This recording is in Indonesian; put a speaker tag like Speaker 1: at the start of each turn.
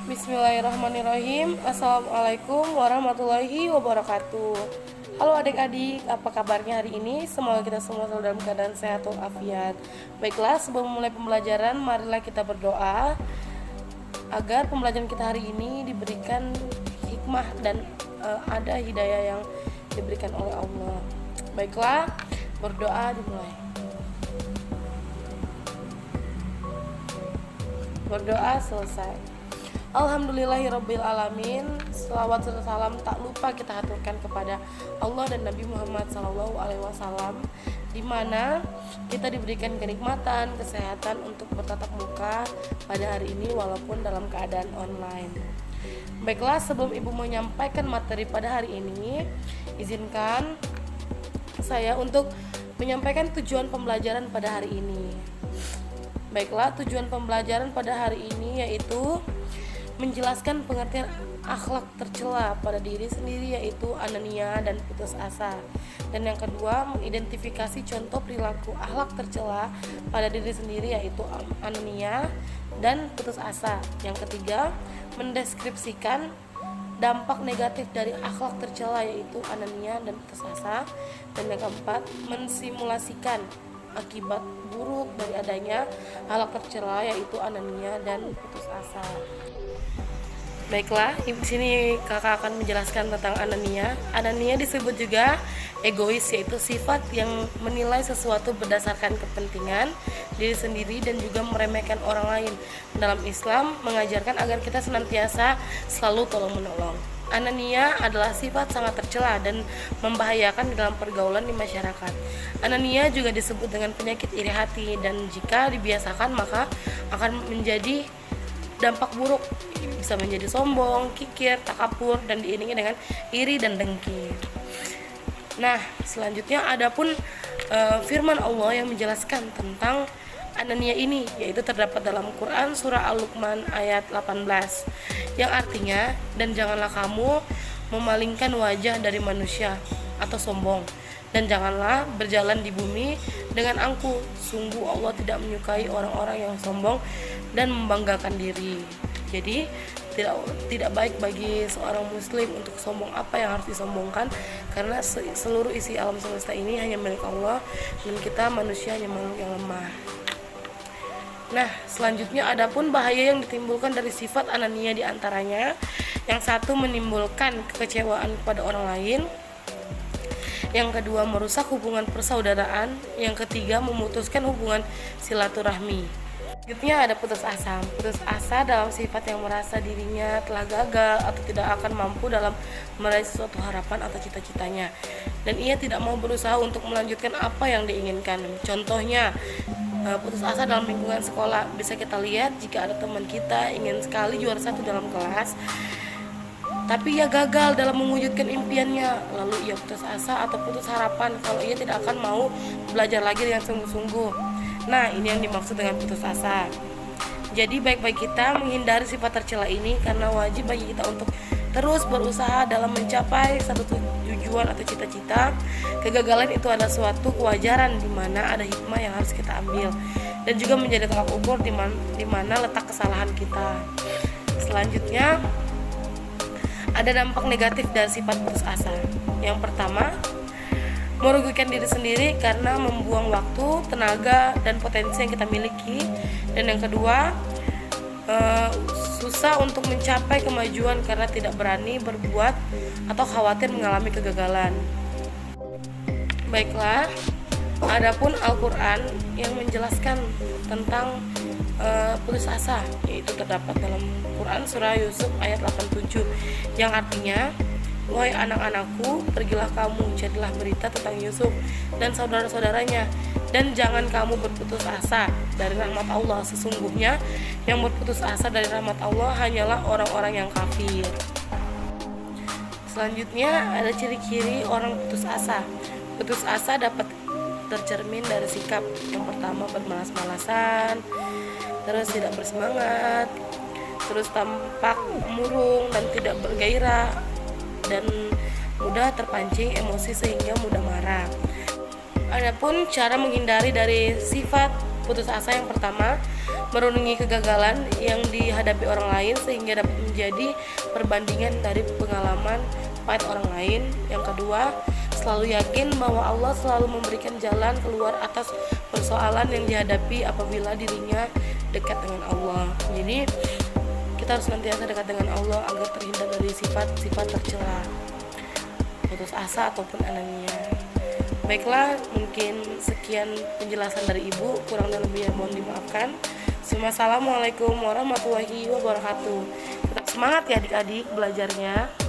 Speaker 1: Bismillahirrahmanirrahim. Assalamualaikum warahmatullahi wabarakatuh. Halo adik-adik, apa kabarnya hari ini? Semoga kita semua selalu dalam keadaan sehat walafiat. Baiklah, sebelum memulai pembelajaran, marilah kita berdoa agar pembelajaran kita hari ini diberikan hikmah dan ada hidayah yang diberikan oleh Allah. Baiklah, berdoa dimulai. Berdoa selesai. Alhamdulillahirrabbilalamin. Selawat serta salam tak lupa kita haturkan kepada Allah dan Nabi Muhammad SAW, di mana kita diberikan kenikmatan, kesehatan untuk bertatap muka pada hari ini walaupun dalam keadaan online. Baiklah, sebelum Ibu menyampaikan materi pada hari ini, izinkan saya untuk menyampaikan tujuan pembelajaran pada hari ini. Baiklah, tujuan pembelajaran pada hari ini yaitu menjelaskan pengertian akhlak tercela pada diri sendiri, yaitu anania dan putus asa. Dan yang kedua, mengidentifikasi contoh perilaku akhlak tercela pada diri sendiri, yaitu anania dan putus asa. Yang ketiga, mendeskripsikan dampak negatif dari akhlak tercela, yaitu anania dan putus asa. Dan yang keempat, mensimulasikan akibat buruk dari adanya akhlak tercela, yaitu anania dan putus asa. Baiklah, di sini kakak akan menjelaskan tentang anania. Anania disebut juga egois, yaitu sifat yang menilai sesuatu berdasarkan kepentingan diri sendiri dan juga meremehkan orang lain. Dalam Islam mengajarkan agar kita senantiasa selalu tolong-menolong. Anania adalah sifat sangat tercela dan membahayakan di dalam pergaulan di masyarakat. Anania juga disebut dengan penyakit iri hati, dan jika dibiasakan maka akan menjadi dampak buruk, bisa menjadi sombong, kikir, takabur, dan diiringi dengan iri dan dengki. Nah, selanjutnya adapun firman Allah yang menjelaskan tentang anania ini, yaitu terdapat dalam Quran surah Al-Luqman ayat 18, yang artinya, dan janganlah kamu memalingkan wajah dari manusia atau sombong, dan janganlah berjalan di bumi dengan angkuh. Sungguh Allah tidak menyukai orang-orang yang sombong dan membanggakan diri. Jadi tidak baik bagi seorang muslim untuk sombong apa yang harus disombongkan, karena seluruh isi alam semesta ini hanya milik Allah dan kita manusia hanya makhluk yang lemah. Nah, selanjutnya adapun bahaya yang ditimbulkan dari sifat anania, di antaranya yang satu, menimbulkan kekecewaan kepada orang lain. Yang kedua, merusak hubungan persaudaraan. Yang ketiga, memutuskan hubungan silaturahmi. Selanjutnya ada putus asa. Putus asa dalam sifat yang merasa dirinya telah gagal atau tidak akan mampu dalam meraih sesuatu harapan atau cita-citanya, dan ia tidak mau berusaha untuk melanjutkan apa yang diinginkan. Contohnya, putus asa dalam lingkungan sekolah. Bisa kita lihat jika ada teman kita ingin sekali juara satu dalam kelas, tapi ia gagal dalam mewujudkan impiannya, lalu ia putus asa atau putus harapan kalau ia tidak akan mau belajar lagi dengan sungguh-sungguh. Nah, ini yang dimaksud dengan putus asa. Jadi baik-baik kita menghindari sifat tercela ini, karena wajib bagi kita untuk terus berusaha dalam mencapai satu tujuan atau cita-cita. Kegagalan itu adalah suatu kewajaran di mana ada hikmah yang harus kita ambil, dan juga menjadi tolak ukur di mana letak kesalahan kita. Selanjutnya ada dampak negatif dari sifat putus asa. Yang pertama, merugikan diri sendiri karena membuang waktu, tenaga, dan potensi yang kita miliki. Dan yang kedua, susah untuk mencapai kemajuan karena tidak berani berbuat atau khawatir mengalami kegagalan. Baiklah, adapun Al-Quran yang menjelaskan tentang putus asa, yaitu terdapat dalam Quran surah Yusuf ayat 87, yang artinya, wahai anak-anakku, pergilah kamu, carilah berita tentang Yusuf dan saudara-saudaranya, dan jangan kamu berputus asa dari rahmat Allah. Sesungguhnya yang berputus asa dari rahmat Allah hanyalah orang-orang yang kafir. Selanjutnya ada ciri-ciri orang putus asa. Putus asa dapat tercermin dari sikap. Yang pertama, bermalas-malasan, terus tidak bersemangat, terus tampak murung dan tidak bergairah, dan mudah terpancing emosi sehingga mudah marah. Adapun cara menghindari dari sifat Putus asa yang pertama, merenungi kegagalan yang dihadapi orang lain sehingga dapat menjadi perbandingan dari pengalaman pahit orang lain. Yang kedua, selalu yakin bahwa Allah selalu memberikan jalan keluar atas persoalan yang dihadapi apabila dirinya dekat dengan Allah. Jadi kita harus senantiasa dekat dengan Allah agar terhindar dari sifat-sifat tercela, putus asa ataupun anania. Baiklah, mungkin sekian penjelasan dari Ibu, kurang dan lebihnya mohon dimaafkan. Assalamualaikum warahmatullahi wabarakatuh. Tetap semangat ya adik-adik belajarnya.